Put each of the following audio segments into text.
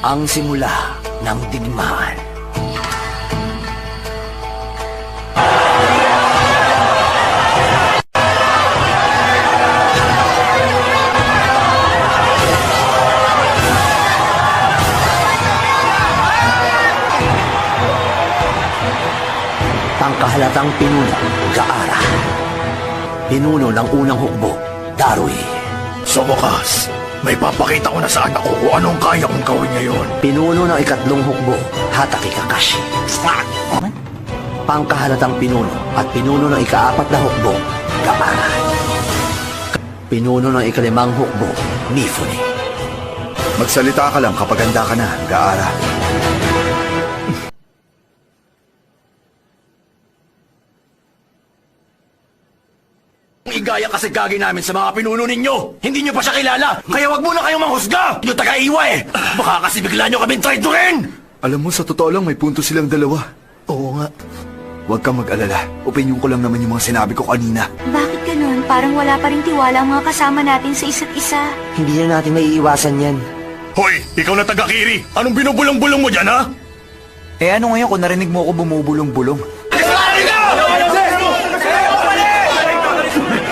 ang simula ng digmaan. Pangkahalatang pinuno, Gaara. Pinuno ng unang hukbo, Darui. Sa wakas, may papakita ko na sa anak ko kung anong kaya kong gawin ngayon. Pinuno ng ikatlong hukbo, Hatake Kakashi. Pangkahalatang pinuno at pinuno ng ikaapat na hukbo, Gaara. Pinuno ng ikalimang hukbo, Mifune. Magsalita ka lang kapag handa ka na, Gaara. Igaya kasi gagi namin sa mga pinuno ninyo. Hindi nyo pa siya kilala. Kaya wag muna kayong manghusga. Nyo taga-iwa eh. Baka kasi bigla nyo kaming traidorin. Alam mo, sa totoo lang, may punto silang dalawa. Oo nga. Huwag kang mag-alala. Opinyon ko lang naman yung mga sinabi ko kanina. Bakit ganun? Parang wala pa rin tiwala ang mga kasama natin sa isa't isa. Hindi na natin maiiwasan yan. Hoy, ikaw na taga-Kiri. Anong binubulong-bulong mo dyan, ha? Eh ano ngayon kung narinig mo ako bumubulong-bulong?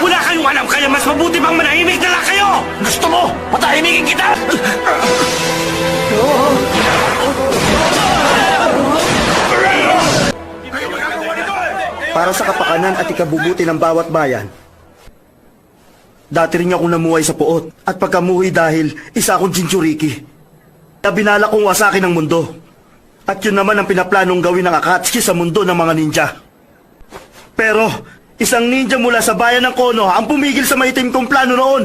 Wala kayong alam, kaya mas mabuti pang manahimik na lang kayo! Gusto mo, patahimikin kita! Para sa kapakanan at ikabubuti ng bawat bayan. Dati rin akong namuhay sa puot at pagkamuhi dahil isa akong Jinchuriki. Binala kong wasakin ang mundo. At yun naman ang pinaplanong gawin ng Akatsuki sa mundo ng mga ninja. Pero isang ninja mula sa bayan ng Kono ang pumigil sa maitim kong plano noon.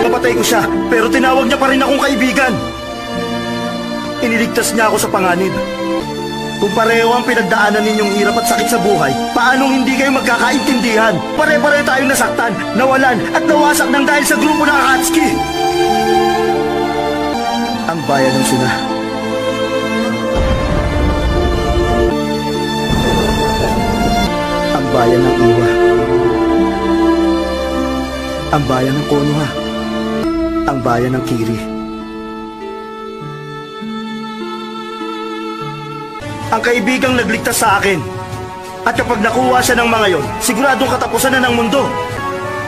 Napatay ko siya, pero tinawag niya pa rin akong kaibigan. Iniligtas niya ako sa panganib. Kung pareho ang pinagdaanan ninyong hirap at sakit sa buhay, paanong hindi kayo magkakaintindihan? Pare-pareho tayong nasaktan, nawalan at nawasak ng dahil sa grupo ng Akatsuki. Ang bayan ng Suna. Ang bayan ng Iwa. Ang bayan ng Konoha. Ang bayan ng Kiri. Ang kaibigang nagligtas sa akin. At kapag nakuha siya ng mga yon, siguradong katapusan na ng mundo.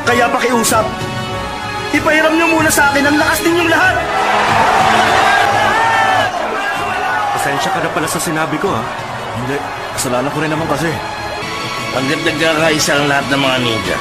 Kaya pakiusap, ipahiram niyo muna sa akin ang lakas ninyong lahat. Pasensya ka na pala sa sinabi ko, ha? Hindi, kasalanan ko rin naman kasi. Pag nagkakaisa ang lahat ng mga ninja,